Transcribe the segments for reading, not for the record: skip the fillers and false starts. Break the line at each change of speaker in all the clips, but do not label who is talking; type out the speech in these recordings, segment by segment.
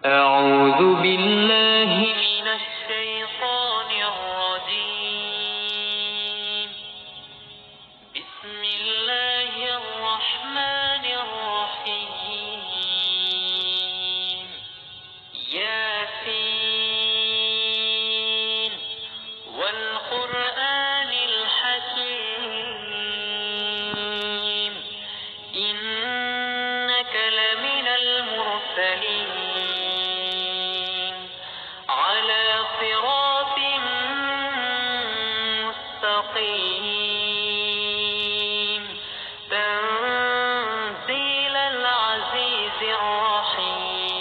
أعوذ بالله من الشيطان الرجيم. بسم الله الرحمن الرحيم. ياسين والقرآن الحكيم إنك لمن المرسلين على صراط مستقيم تنزيل العزيز الرحيم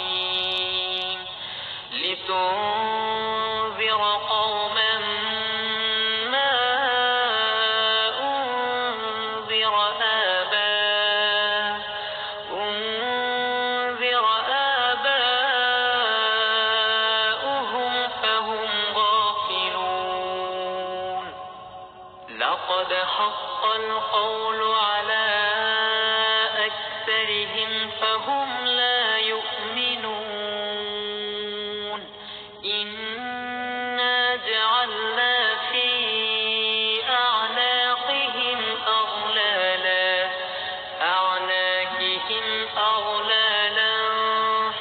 لتنذر قوما ما أنذر آباؤهم فهم غافلون. لقد حق القول على أكثرهم فهم لا يؤمنون. إنا جعلنا في أعناقهم أغلالا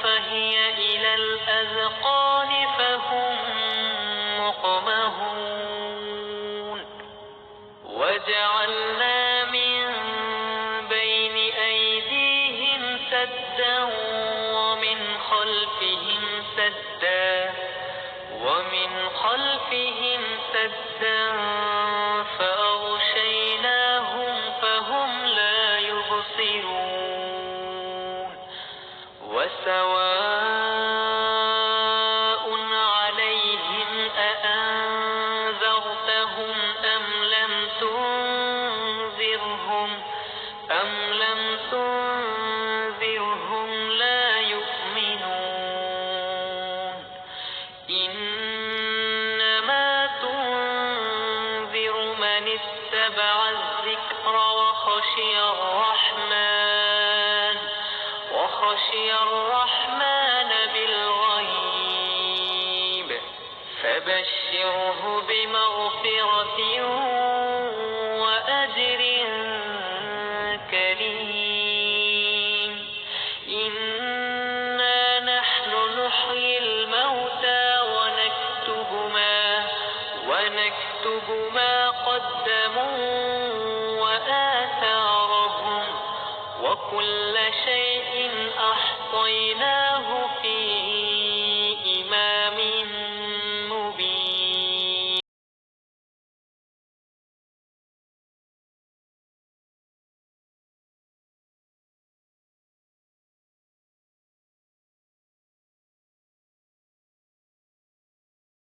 فهي إلى الأذقان فهم مقمحون. وجعلنا من بين أيديهم سدا ومن خلفهم سدا فأغشيناهم فهم لا يبصرون. وسواء عليهم أأنذرتهم أم لم تنذرهم لا يؤمنون. إنما تنذر من اتبع الذكر وخشي الرحمن بالغيب فبشره بمغفرة وأجر كريم. إنا نحن نحيي الموتى ونكتب ما قدموا